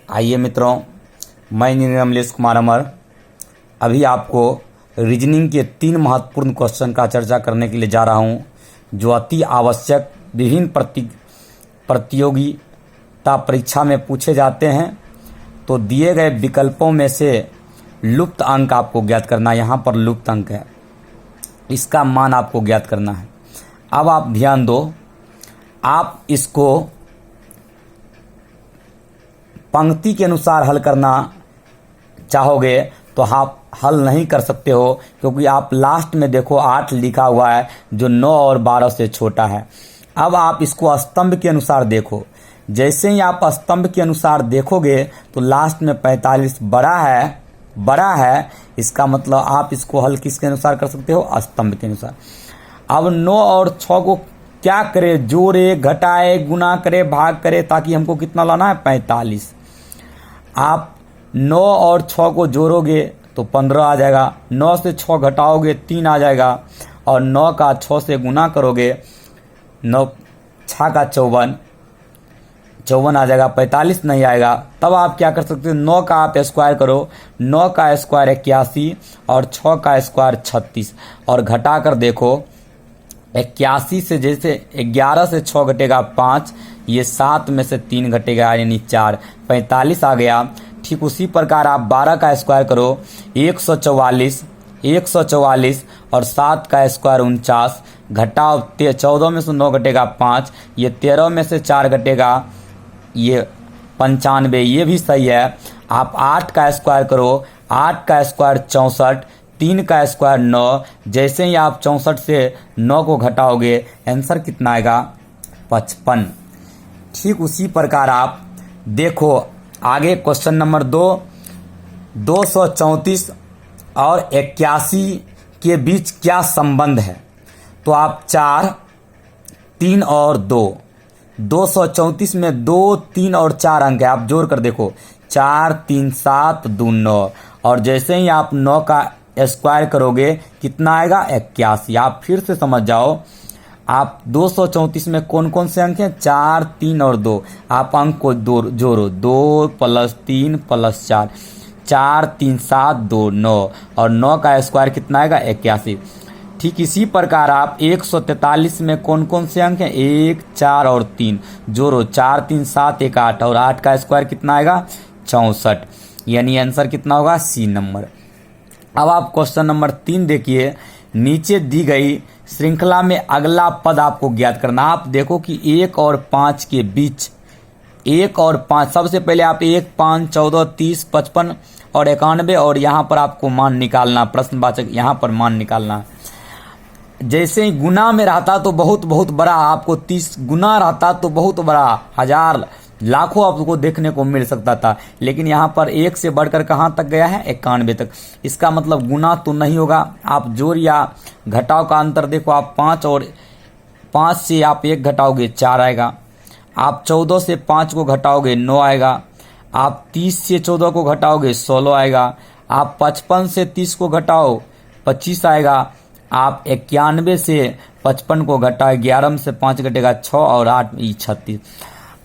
आइए मित्रों, मैं इंजीनियर अमलेश कुमार अमर अभी आपको रीजनिंग के 3 महत्वपूर्ण क्वेश्चन का चर्चा करने के लिए जा रहा हूं, जो अति आवश्यक विभिन्न प्रतियोगिता परीक्षा में पूछे जाते हैं। तो दिए गए विकल्पों में से लुप्त अंक आपको ज्ञात करना है। यहाँ पर लुप्त अंक है, इसका मान आपको ज्ञात करना है। अब आप ध्यान दो, आप इसको पंक्ति के अनुसार हल करना चाहोगे तो आप हल नहीं कर सकते हो, क्योंकि आप लास्ट में देखो 8 लिखा हुआ है जो 9 और 12 से छोटा है। अब आप इसको स्तंभ के अनुसार देखो। जैसे ही आप स्तंभ के अनुसार देखोगे तो लास्ट में 45 बड़ा है, इसका मतलब आप इसको हल किसके अनुसार कर सकते हो? स्तंभ के अनुसार। अब 9 और 6 को क्या करे? जोड़े, घटाए, गुना करे, भाग करे, ताकि हमको कितना लाना है? 45। आप 9 और 6 को जोड़ोगे तो 15 आ जाएगा, 9 से 6 घटाओगे 3 आ जाएगा, और 9 का 6 से गुना करोगे 9 6 का 54 आ जाएगा, 45 नहीं आएगा। तब आप क्या कर सकते हो? 9 का आप स्क्वायर करो, 9 का स्क्वायर 81 और 6 का स्क्वायर 36, और घटा कर देखो 81 से जैसे 11 से 6 घटेगा 5, ये 7 में से 3 घटेगा यानी 4, 45 आ गया। ठीक उसी प्रकार आप 12 का स्क्वायर करो, 144 और 7 का स्क्वायर 49, घटाओ 14 में से 9 घटेगा 5, ये 13 में से 4 घटेगा ये 95, ये भी सही है। आप 8 का स्क्वायर करो, 8 का स्क्वायर 64, 3 का स्क्वायर 9, जैसे ही आप 64 से 9 को घटाओगे आंसर कितना आएगा? 55। ठीक उसी प्रकार आप देखो आगे क्वेश्चन नंबर 2, 234 और 81 के बीच क्या संबंध है? तो आप 4, 3 और 2, 234 में 2, 3 और 4 अंक है, आप जोड़ कर देखो 4, 3, 7, 2, 9, और जैसे ही आप 9 का स्क्वायर करोगे कितना आएगा? 81। आप फिर से समझ जाओ, आप 234 में कौन कौन से अंक हैं? 4, 3 और 2। आप अंक को जोड़ो, 2 + 3 + 4, 4, 3, 7, 2, 9, और 9 का स्क्वायर कितना आएगा? 81। ठीक इसी प्रकार आप 143 में कौन कौन से अंक हैं? 1, 4 और 3, जोड़ो 4, 3, 7, 1, 8, और 8 का स्क्वायर कितना आएगा? 64, यानी आंसर कितना होगा? C number. अब आप क्वेश्चन नंबर 3 देखिए, नीचे दी गई श्रृंखला में अगला पद आपको ज्ञात करना। आप देखो कि 1 और 5 के बीच, 1 और 5, सबसे पहले आप 1, 5, 14, 30, 55 और 91, और यहाँ पर आपको मान निकालना, प्रश्नवाचक यहाँ पर मान निकालना। जैसे ही गुना में रहता तो बहुत बड़ा, आपको 30 गुना रहता तो बहुत बड़ा, हजार लाखों आपको देखने को मिल सकता था, लेकिन यहाँ पर 1 से बढ़कर कहाँ तक गया है? 91 तक। इसका मतलब गुना तो नहीं होगा। आप जोड़ या घटाव का अंतर देखो, आप 5 और 5 से आप 1 घटाओगे 4 आएगा, आप 14 से 5 को घटाओगे 9 आएगा, आप 30 से 14 को घटाओगे 16 आएगा, आप 55 से 30 को घटाओ 25 आएगा, आप 91 से 55 को घटाओ, 11 से 5 घटेगा 6 और 8 36।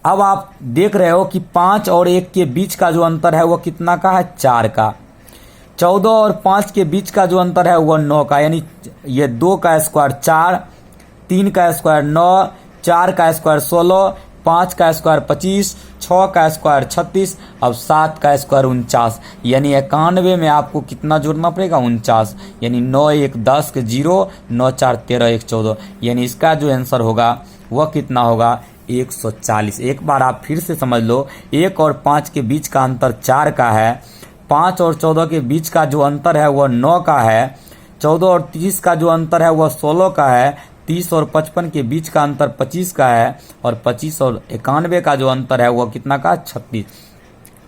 अब आप देख रहे हो कि 5 और 1 के बीच का जो अंतर है वो कितना का है? 4 का। 14 और 5 के बीच का जो अंतर है वो 9 का, यानी ये 2 का स्क्वायर 4, 3 का स्क्वायर 9, 4 का स्क्वायर 16, 5 का स्क्वायर 25, 6 का स्क्वायर 36, अब 7 का स्क्वायर 49, यानी 91 में आपको कितना जोड़ना पड़ेगा? 49, यानी 9 1 10 के 0, 9 4 13 1 14, यानी इसका जो आंसर होगा वह कितना होगा? 140। एक बार आप फिर से समझ लो, 1 और 5 के बीच का अंतर 4 का है, 5 और 14 के बीच का जो अंतर है वह 9 का है, 14 और 30 का जो अंतर है वह 16 का है, 30 और 55 के बीच का अंतर 25 का है, और 25 और 91 का जो अंतर है वह कितना का? 36।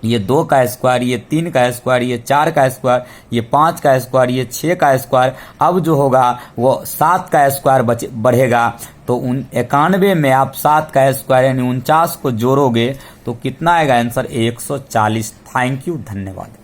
ये 2 का स्क्वायर, ये 3 का स्क्वायर, ये 4 का स्क्वायर, ये 5 का स्क्वायर, ये 6 का स्क्वायर, अब जो होगा वो 7 का स्क्वायर बढ़ेगा। तो 91 में आप 7 का स्क्वायर यानी 49 को जोड़ोगे तो कितना आएगा आंसर? 140। थैंक यू, धन्यवाद।